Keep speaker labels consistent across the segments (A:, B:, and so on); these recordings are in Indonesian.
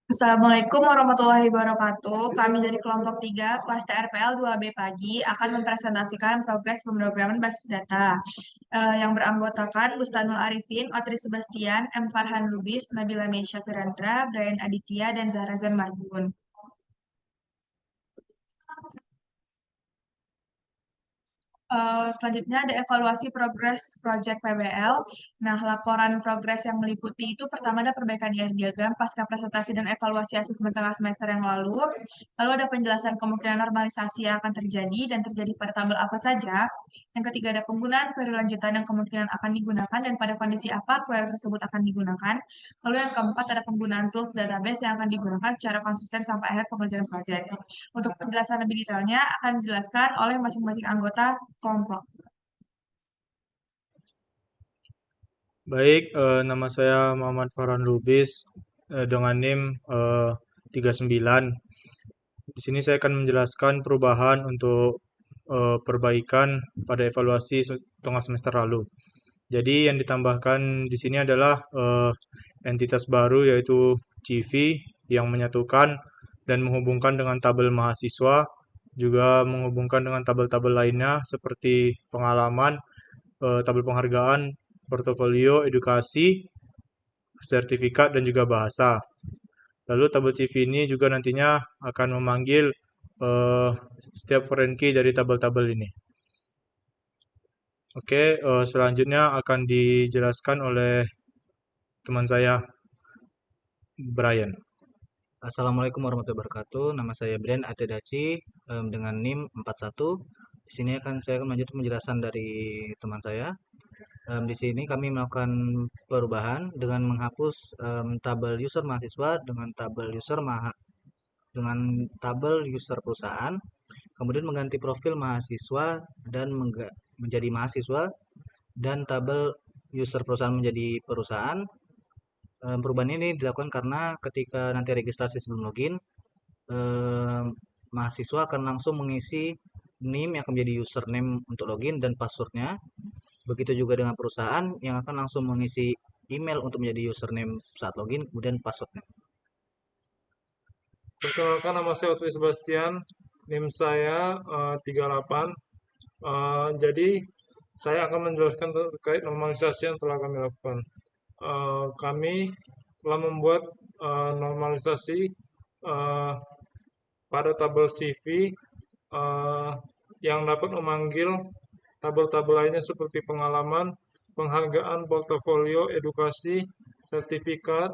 A: Assalamualaikum warahmatullahi wabarakatuh. Kami dari kelompok 3, kelas TRPL 2B pagi akan mempresentasikan progres pemrograman basis data yang beranggotakan Bustanul Arifin, Otri Sebastian, M. Farhan Lubis, Nabila Meisha Firandra, Brian Aditya, dan Zahra Zan Marbun. Selanjutnya ada evaluasi progres proyek PBL. Nah, laporan progres yang meliputi itu pertama ada perbaikan diagram pasca presentasi dan evaluasi asesmen tengah semester yang lalu. Lalu ada penjelasan kemungkinan normalisasi yang akan terjadi dan terjadi pada tabel apa saja. Yang ketiga ada penggunaan query lanjutan yang kemungkinan akan digunakan dan pada kondisi apa query tersebut akan digunakan. Lalu yang keempat ada penggunaan tools database yang akan digunakan secara konsisten sampai akhir pengerjaan proyek. Untuk penjelasan lebih detailnya akan dijelaskan oleh masing-masing anggota kelompok.
B: Baik, nama saya Muhammad Farhan Lubis dengan NIM 39. Di sini saya akan menjelaskan perubahan untuk perbaikan pada evaluasi tengah semester lalu. Jadi yang ditambahkan di sini adalah entitas baru yaitu CV yang menyatukan dan menghubungkan dengan tabel mahasiswa, juga menghubungkan dengan tabel-tabel lainnya seperti pengalaman, tabel penghargaan, portofolio, edukasi, sertifikat, dan juga bahasa. Lalu tabel CV ini juga nantinya akan memanggil eh, setiap foreign key dari tabel-tabel ini. Oke, selanjutnya akan dijelaskan oleh teman saya, Brian.
C: Assalamualaikum warahmatullahi wabarakatuh. Nama saya Brian Atedaci dengan NIM 41. Di sini saya akan melanjutkan penjelasan dari teman saya. Di sini kami melakukan perubahan dengan menghapus tabel user mahasiswa dengan tabel user perusahaan, kemudian mengganti profil mahasiswa dan menjadi mahasiswa dan tabel user perusahaan menjadi perusahaan. Perubahan ini dilakukan karena ketika nanti registrasi sebelum login, eh, mahasiswa akan langsung mengisi NIM yang akan menjadi username untuk login dan passwordnya. Begitu juga dengan perusahaan yang akan langsung mengisi email untuk menjadi username saat login, kemudian passwordnya.
D: Perkenalkan, nama saya Otri Sebastian, NIM saya 38. Jadi saya akan menjelaskan terkait normalisasi yang telah kami lakukan. Kami telah membuat normalisasi eh, pada tabel CV yang dapat memanggil tabel-tabel lainnya seperti pengalaman, penghargaan, portofolio, edukasi, sertifikat,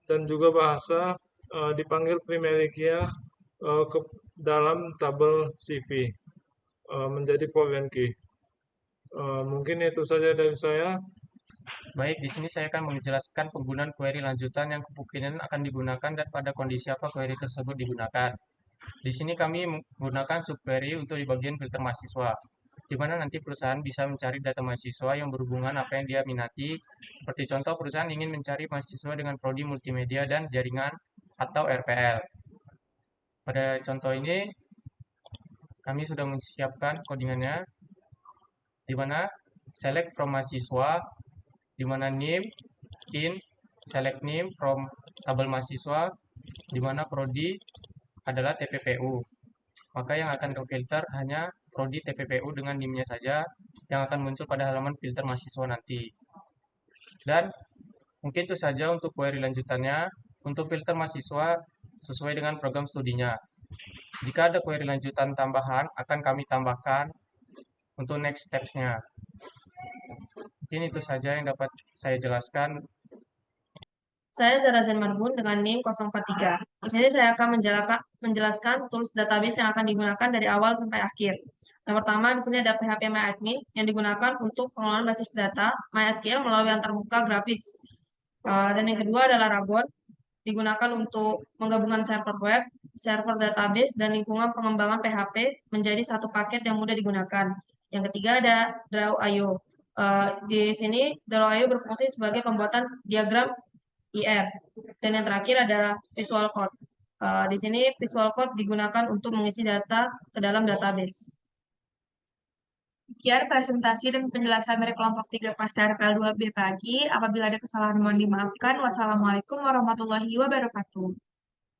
D: dan juga bahasa dipanggil primerikia ke dalam tabel CV menjadi foreign key. Mungkin itu saja dari saya.
E: Baik, di sini saya akan menjelaskan penggunaan query lanjutan yang kemungkinan akan digunakan dan pada kondisi apa query tersebut digunakan. Di sini kami menggunakan subquery untuk di bagian filter mahasiswa, di mana nanti perusahaan bisa mencari data mahasiswa yang berhubungan apa yang dia minati. Seperti contoh, perusahaan ingin mencari mahasiswa dengan prodi multimedia dan jaringan atau RPL. Pada contoh ini, kami sudah menyiapkan codingannya, di mana select from mahasiswa, di mana name, in, select name from tabel mahasiswa, di mana prodi adalah TPPU. Maka yang akan filter hanya prodi TPPU dengan NIM-nya saja yang akan muncul pada halaman filter mahasiswa nanti. Dan mungkin itu saja untuk query lanjutannya. Untuk filter mahasiswa sesuai dengan program studinya. Jika ada query lanjutan tambahan, akan kami tambahkan untuk next steps-nya. Mungkin itu saja yang dapat saya jelaskan.
A: Saya Zahra Zan Marbun dengan NIM 043. Di sini saya akan menjelaskan tools database yang akan digunakan dari awal sampai akhir. Yang pertama, di sini ada PHP MyAdmin yang digunakan untuk pengelolaan basis data MySQL melalui antarmuka grafis. Dan yang kedua adalah Rabon, digunakan untuk menggabungkan server web, server database, dan lingkungan pengembangan PHP menjadi satu paket yang mudah digunakan. Yang ketiga ada Draw.io. Di sini Draw.io berfungsi sebagai pembuatan diagram IR. Dan yang terakhir ada Visual Code. Di sini Visual Code digunakan untuk mengisi data ke dalam database.
F: Sekian presentasi dan penjelasan dari kelompok 3 Pasda RPL 2B pagi. Apabila ada kesalahan mohon dimaafkan. Wassalamualaikum warahmatullahi wabarakatuh.